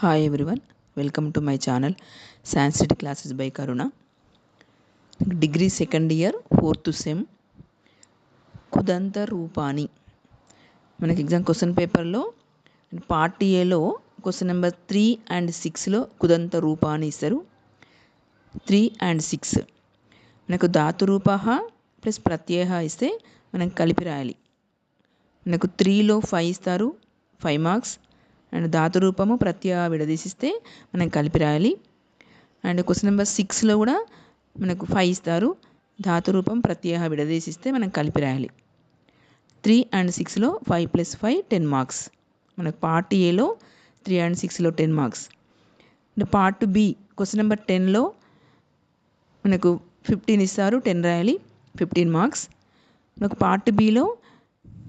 Hi everyone, welcome to my channel Sanskrit Classes by Karuna. Degree second year, 4th sem, కుదంత రూపాని. మనకి exam question పేపర్లో part ఏలో question number 3 and 6లో కుదంత రూపాని ఇస్తారు. 3 and 6 మనకు ధాతు రూప plus ప్రత్యయ ఇస్తే మనం కలిపి రాయాలి. మనకు 3లో 5 ఇస్తారు, 5 మార్క్స్. అండ్ ధాతు రూపము ప్రత్యయ విడదీసిస్తే మనం కలిపి రాయాలి. అండ్ క్వశ్చన్ నెంబర్ 6లో కూడా మనకు 5 ఇస్తారు, ధాతు రూపం ప్రత్యయ విడదీసిస్తే మనం కలిపి రాయాలి. 3 and 6లో 5 + 5 10 మార్క్స్. మనకు పార్ట్ ఏలో 3 and 6లో 10 marks. And part B question number 10లో మనకు 15 ఇస్తారు, 10 రాయాలి, 15 మార్క్స్. మనకు పార్ట్ బిలో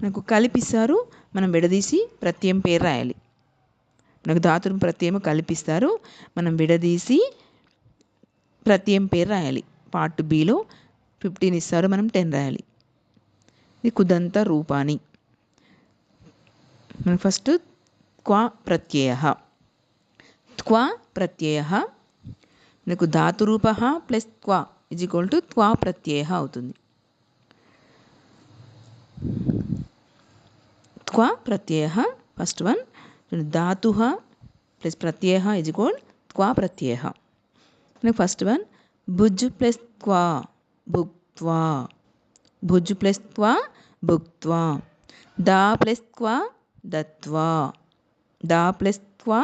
మనకు కలిపిస్తారు, మనం విడదీసి ప్రత్యయం పేరు రాయాలి. మనకు ధాతురు ప్రత్యయం కలిపిస్తారు, మనం విడదీసి ప్రత్యయం పేరు రాయాలి. పార్ట్ బిలో 15 ఇస్తారు, మనం 10 రాయాలి. ఇది కుదంత రూపాని. మనం ఫస్ట్ త్వా ప్రత్యయ. త్వా ప్రత్యయ మనకు ధాతురూప ప్లస్ త్వా = త్వా ప్రత్యయ అవుతుంది. త్వా ప్రత్యయ ఫస్ట్ వన్. धातु प्लस प्रत्यय = त्वा प्रत्यय. फर्स्ट वन भुज प्लस त्वा भुक्त्वा, भुज प्लस त्वा भुक्त्वा. दा प्लस त्वा दत्वा, दा प्लस त्वा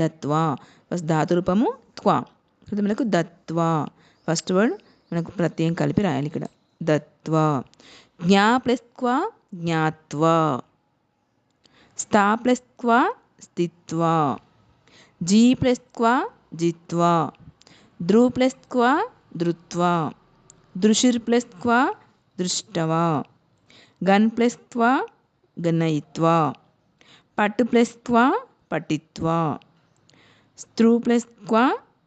दत्वा. फस्ट धातु रूपము त्वा, ఇది మనకు దత్వా. ఫస్ట్ వర్డ్ మనకు ప్రత్యయం కలిపి రాయాలి ఇక్కడ, దత్వా. జ్ఞా ప్లస్ त्वा జ్ఞాత్వా, స్థా ప్లస్ त्वा स्थित्वा, जी प्लस त्वा जित्वा, द्रु प्लस त्वा धृत्वा, दृशिर प्लस त्वा दृष्टवा, गन प्लस त्वा गणयित्वा, पट प्लस त्वा पठित्वा, स्त्रु प्लस त्वा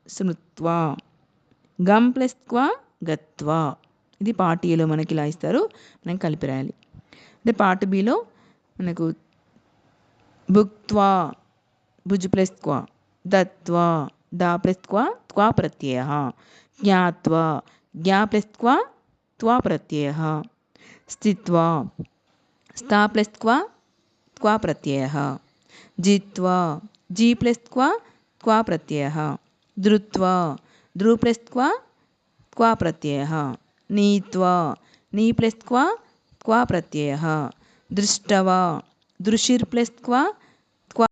स्मृत्वा, गम प्लस त्वा गत्वा. ఇది పార్ట్ ఏలో మనకి ఇలా ఇస్తారు, మనం కలిపి రాయాలి. అదే పార్ట్ బిలో మనకు भुक्त्वा भुज प्लस त्वा, दत्वा दा प्लस त्वा त्वा प्रत्यय, ज्ञात्वा ज्ञा प्लस त्वा त्वा प्रत्यय, स्थित्वा स्था प्लस त्वा त्वा प्रत्यय, जित्वा जी प्लस त्वा त्वा प्रत्यय, धृत्वा ध्रु प्लस त्वा त्वा प्रत्यय, नीत्वा नी प्लस त्वा त्वा प्रत्यय, दृष्टवा दृशिर प्लस त्वा